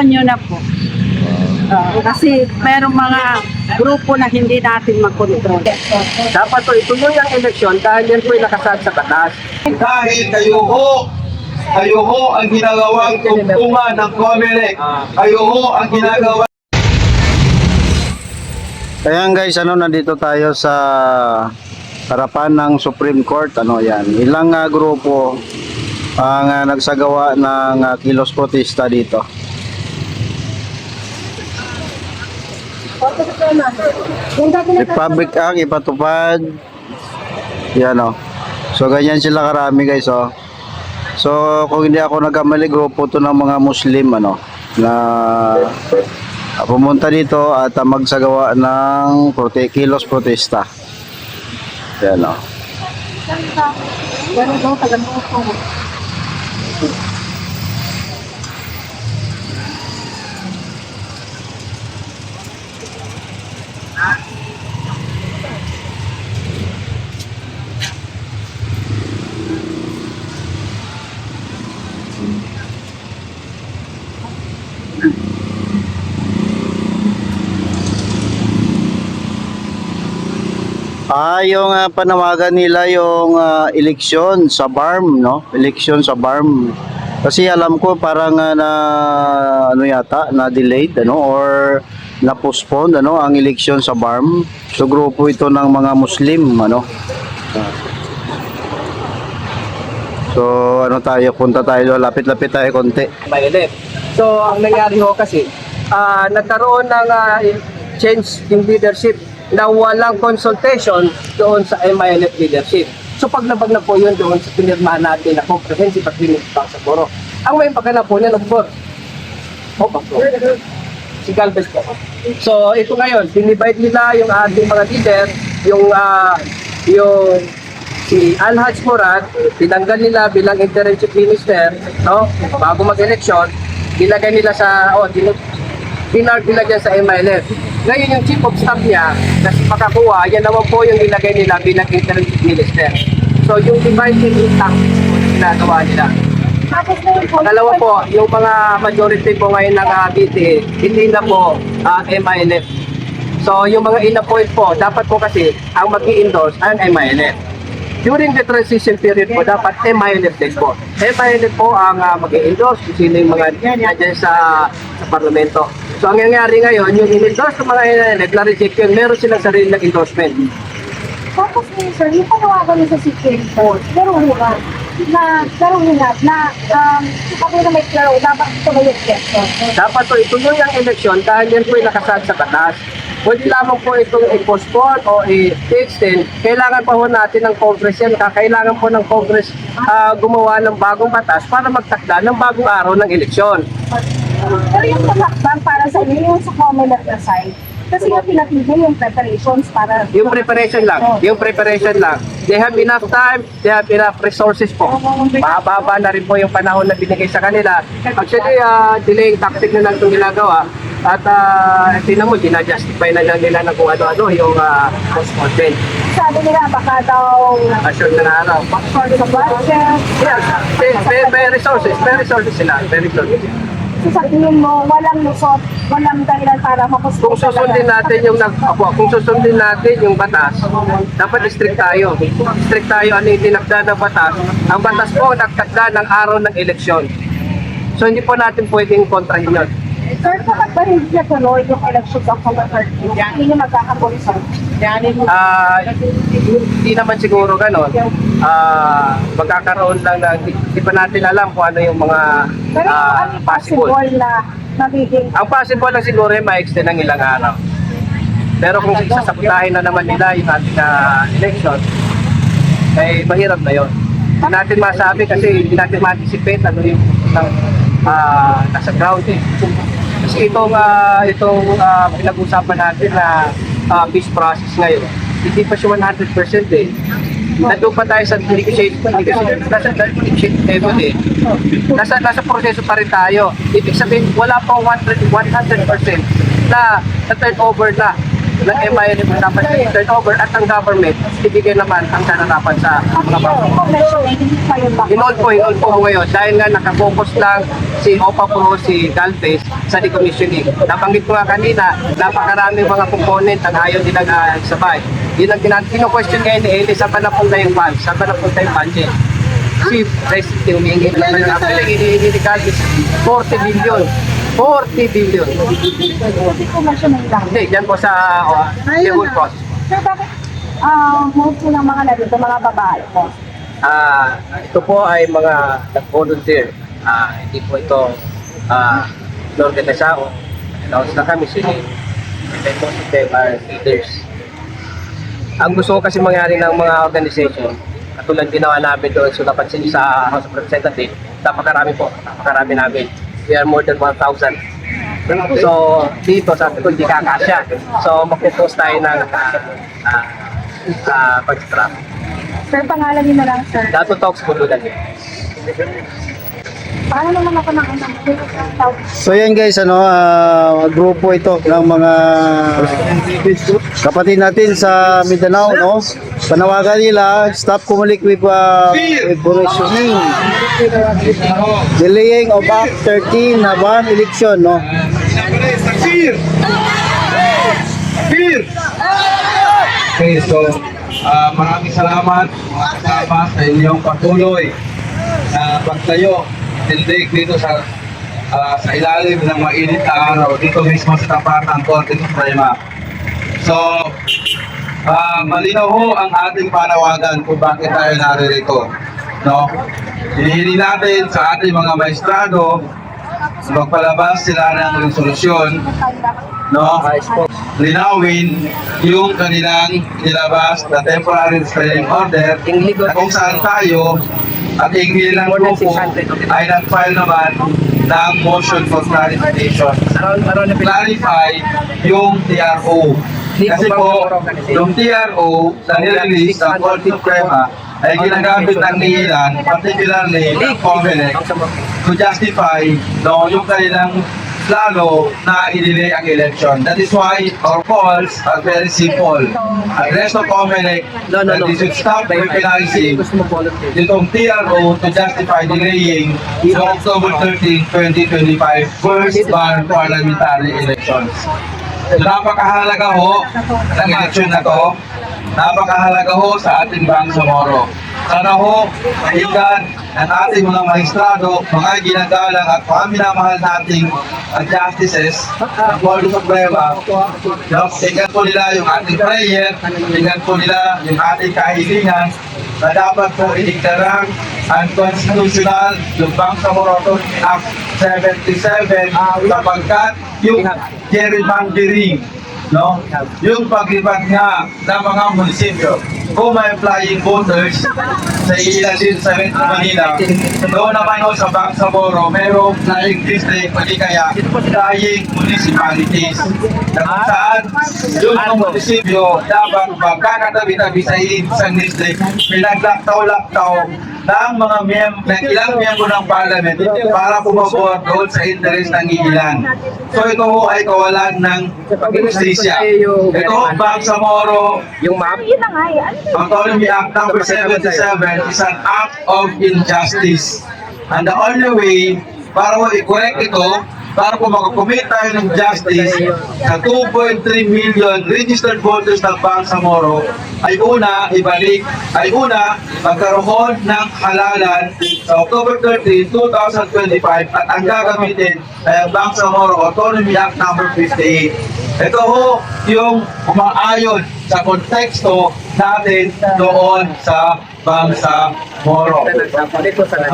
Nyo na po. Kasi merong mga grupo na hindi natin makontrol. Dapat po ituloy ang eleksyon dahil yan po ay nakasaad sa batas. Dahil kayo ho ang ginagawang tungtungan ng COMELEC. Kayo ho ang ginagawa. Ayan guys, nandito tayo sa harapan ng Supreme Court. Yan, ilang grupo ang nagsagawa ng kilos protesta dito. Republic Act ipatupad. Yan So ganyan sila karami guys So kung hindi ako nagkamali, grupo to ng mga Muslim na pumunta dito at magsagawa ng kilos protesta. Yan yung panawagan nila yung eleksyon sa BARM, eleksyon sa BARM. Kasi alam ko parang na delayed or na postpone ang eleksyon sa BARM. So grupo ito ng mga Muslim So punta tayo, lapit-lapit tayo konti. May-elect. So ang nangyari ho kasi nagkaroon ng change in leadership na walang consultation doon sa MILF leadership. So paglabag na po yun doon sa pinirmahan natin na comprehensive agreement sa Boro. Ang may pagkana po niya, si Galvez po. So ito ngayon, dinivide nila yung ating mga leader, yung si Al-Haj Murad, tinanggal nila bilang interim chief minister, bago mag-eleksyon, nilagay nila sa, dinagyan sa MILF. Ngayon yung chief of staff niya, na si Pakakuha, yan naman po yung nilagay nila bilang interim chief minister. So yung divide and tactics po na ginagawa nila. Dalawa po, yung mga majority po ngayon ng BTA, hindi na po MILF. So yung mga in-appoint po, dapat po kasi ang mag-i-endorse ang MILF. During the transition period po, dapat MILF din po. MILF po ang mag-i-endorse kung sino yung mga nandiyan sa parlamento. So ang nangyari ngayon, yung in-endorse ng mga MILF na reject yun, meron silang sarili ng endorsement. Tapos sir, yung panawagan niyo sa Supreme Court, meron nga sabi na may klaro, dapat ito may election. Dapat po ituloy ang eleksyon dahil yan po ay nakasaad sa batas. Pwede lamang po itong i-postpone o i-extend. Kailangan pa po natin ng Congress yan. Kailangan po ng Congress gumawa ng bagong batas para magtakda ng bagong araw ng eleksyon. Pero yung pagkakbang para sa inyo, yung sa COMELEC na side, kasi nga pinatigil yung preparations para... Yung preparation lang. They have enough time, they have enough resources po. Mahaba na rin po yung panahon na binigay sa kanila. Actually, delaying tactic na lang itong ginagawa. At tinan mo, ginajustify na lang nila na kung ano-ano yung postponement. Sabi nila, baka daw... Assured na araw. Short sa budget. Yeah, may resources sila. So sabihin mo, walang lusot, walang dahilan para Kung mapostpone susundin natin yung batas, dapat strict tayo. Strict tayo ano yung tinakda ng batas. Ang batas po nagtakda ng araw ng eleksyon. So hindi po natin pwedeng kontrahin yun. Sir, kapag ba hindi na tuloy yung elections of October 13, hindi nyo magkakapolisan? Hindi naman siguro ganon. Magkakaroon lang na, hindi pa natin alam kung ano yung mga Pero ano possible na magiging... Ang possible lang siguro ay ma-extend ng ilang araw. Pero kung sasaputahin na naman nila yung ating election, ay mahirap na yun. Hindi natin masabi kasi hindi natin ma-anticipate ano yung nasa ground Kasi itong pinag-usapan natin na peace process ngayon, hindi pa siya 100% Nandun pa tayo sa negotiation level Nasa proseso pa rin tayo. Ibig sabihin, wala pang 100% na turn over na ng MILF ang dapat turnover at ang government ibigay naman ang kararapan sa mga bangko. Hindi pa yung back. Inold po ngayon dahil nga nakafocus lang si OPA Pro, si Galvez sa decommissioning. Nabanggit ko nga kanina, napakaraming mga component ang ayaw nilang sabay. Yun ang kino-question ngayon ni Eli, saan ba napunta yung funds? Saan ba napunta yung budget? Si President humingi na naman ng actually, hinihingi ni Galvez 40 billion. 40 billion. Hindi ko mention lang. Hindi, dyan po sa Seoul cost. Sir, bakit most ng mga nandito, mga babae po? Ito po ay mga nag-volunteer. Hindi po ito organisa o announce na kami sila. And most of them are leaders. Ang gusto ko kasi mangyari ng mga organization, katulad ginawa namin doon, so napansin niyo sa House of Representatives, napakarami po, napakarami namin. We are more than 1,000. So, dito sabi ko, hindi kakasya. So, mag-post tayo ng pag-strap. Sir, pangalan niyo na lang, sir. Dato talks po doon. Paano naman ako ng So yan guys, grupo ito ng mga kapatid natin sa Mindanao, no? Panawagan nila, stop Comelec with positioning, delaying of Act 13 na ban election, no? Fear! Fear! Okay, so maraming salamat mga kasama sa inyong patuloy na pagtayo tindig dito sa ilalim ng mainit na araw dito mismo sa tapat ng Korte Suprema. So, malinaw ho ang ating panawagan kung bakit tayo naririto. No? Hinihiling natin sa ating mga maestrado magpalabas sila ng resolusyon, no? Linawin yung kanilang nilabas na temporary restraining order na kung saan tayo at hingin ng grupo ay nag-file naman ng motion for clarification. Clarify yung TRO. Kasi po, yung TRO na nirelease ng Korte Suprema ay ginagamit ng nihilan, particularly ng Comelec, to justify yung kanilang plano na i-delay ang election. That is why our calls are very simple. Address to Comelec that they should stop weaponizing itong TRO to justify delaying the October 13, 2025 first bar parliamentary elections. So, napakahalaga ho ng election na to. Napakahalaga ho sa ating Bangsamoro. Sana ho, mahigan ang ating mga maestrado, mga ginagalang at mga minamahal nating justices ng Korte Suprema. Tingnan po nila yung ating prayer, tingnan po nila yung ating kahilingan na dapat po idiktarang unconstitutional yung Bangsamoro Act 77 sapagkat yung gerrymandering, no? Yung paglipat nga ng mga munisipyo kung may flying voters sa ilan din sa Metro Manila, doon naman ho sa Bangsamoro merong flying district o di kaya flying municipalities na kung saan yung mga munisipyo dapat magkakatabi-tabi sa isang district pinaglaktaw-laktaw ng mga ilang miyembro ng parliament para pumabor doon sa interes ng ilan. So ito ho ay kawalan ng justisya. Ito ho, Bangsamoro, Yung map, Yun na nga eh. Autonomy Act number 77 is an act of injustice. And the only way para mo i-correct ito, para po makakomit tayo ng justice sa 2.3 million registered voters ng Bangsamoro ay magkaroon ng halalan sa October 13, 2025 at ang gagamitin ay ang Bangsamoro Autonomy Act number 58. Ito ho yung umaayon sa konteksto natin doon sa Bangsamoro.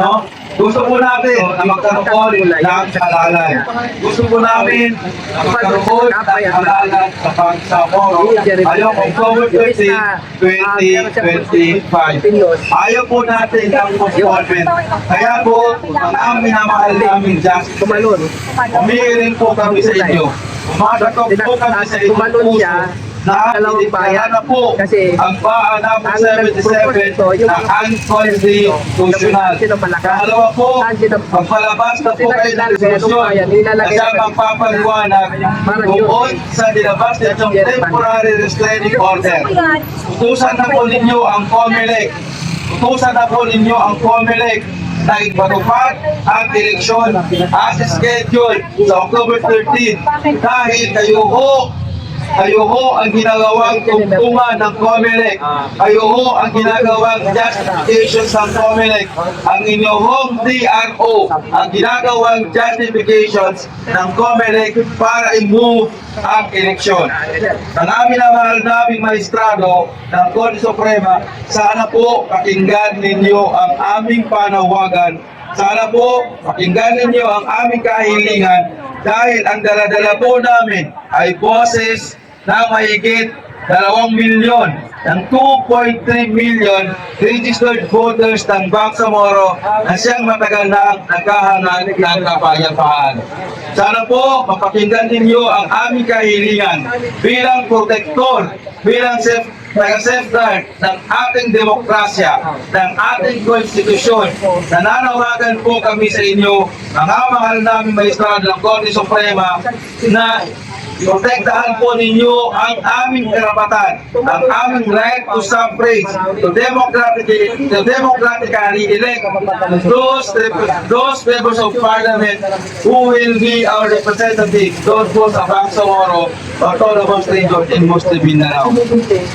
No? Gusto po natin na magkaroon ng halalan. Gusto po namin na magkaroon ng halalan sa Bangsamoro ayong October 13, 2025. Ayaw po natin ng postponement. Kaya po, ang aming minamahal namin justice, humihiling po kami sa inyo. Umatakot po kami sa inyong puso na Dalawang bayan. iniklara na po Kasi ang Baha number ang 77 nagpropose ito, yung na mga- unconstitutional. Sino malakas? Pangalawa po, Saan sino- magpalabas na po Sila- kayo ng sila- resolusyon sila- na nilalagay siya sa- magpapaliwanag doon sa nilabas nitong temporary restraining order. Utusan na po ninyo ang COMELEC. Utusan na po ninyo ang COMELEC na ipatupad ang eleksyon as scheduled sa October 13 dahil kayo ho ang ginagawang tungtungan ng COMELEC. Kayo ho ang ginagawang justifications ng COMELEC. Ang inyong DRO ang ginagawang justifications ng COMELEC para i-move ang eleksyon. Ang aming mahal naming maestrado ng Korte Suprema, sana po pakinggan ninyo ang aming panawagan. Sana po pakinggan ninyo ang aming kahilingan dahil ang daladala po namin ay boses na mahigit 2 milyon ng 2.3 million registered voters ng Bangsamoro na siyang matagal na naghahanap ng kapayapaan. Sana po mapakinggan ninyo ang aming kahilingan bilang protektor, bilang safeguard ng ating demokrasya, ng ating konstitusyon. Nananawagan po kami sa inyo, mga mahal namin maestrado ng Korte Suprema, na protektahan po ninyo ang aming karapatan, ang aming right to suffrage, to democratically elect those members of parliament who will be our representatives, those po sa Bangsamoro, Autonomous Region in Muslim Mindanao.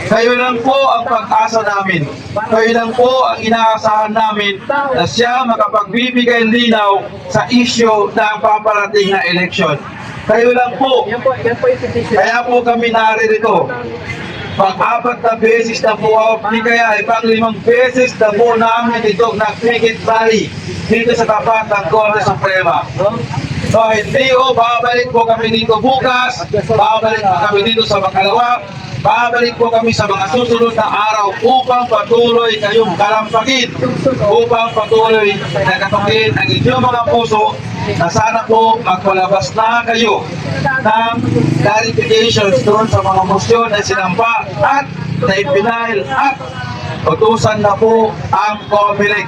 Kayo lang po ang pag-asa namin. Kayo lang po ang inaasahan namin na siya makapagbibigay linaw sa issue ng paparating na eleksyon. Kayo lang po. Yan po yung petition. Kaya po kami naririto. Pang-4 na beses na po, di kaya ay pang-5 beses na po namin ito nag-Picket Valley dito sa tapat ng Korte Suprema. So hindi o, babalik po kami dito bukas, babalik po kami dito sa Makalawa, babalik po kami sa mga susunod na araw upang patuloy kayong kalampakin, upang patuloy na katukin ang inyong mga puso na sana po magpalabas na kayo ng clarifications doon sa mga motion na sinampa at na ipinail at utusan na po ang COMELEC.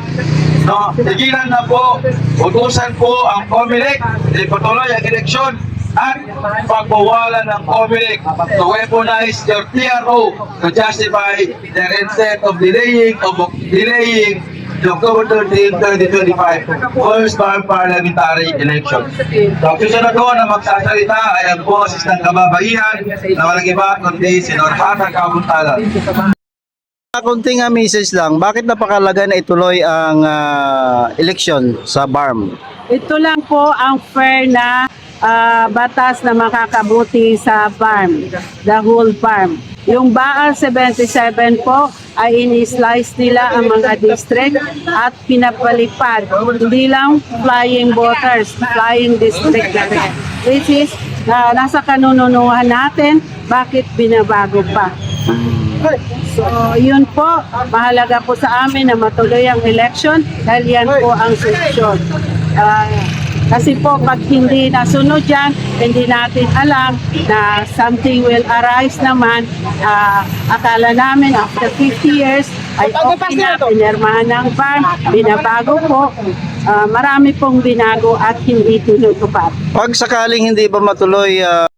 No, tigilan na po, utusan po ang COMELEC, ipatuloy ang eleksyon at pagbawalan ng COMELEC to weaponize your TRO to justify their intent of delaying the October 13, 2025 first parliamentary election. So, susunod doon na magsasalita ay ang boses ng kababaihan na walang iba kundi si Norhata Kabuntalan. Kunting message lang, bakit napakalaga na ituloy ang eleksyon sa BARM? Ito lang po ang fair na batas na makakabuti sa farm, the whole farm. Yung Baal 77 po ay ini-slice nila ang mga district at pinapalipad. Hindi lang flying voters, flying district na rin. Which is, nasa kanununuhan natin, bakit binabago pa? So, yun po, mahalaga po sa amin na matuloy ang election dahil yan po ang solusyon. Kasi po, pag hindi nasunod yan, hindi natin alam na something will arise naman. Akala namin after 50 years ay okay na, pinirmahan ng farm, binabago po. Marami pong binago at hindi tinutupad. Pag sakaling hindi ba matuloy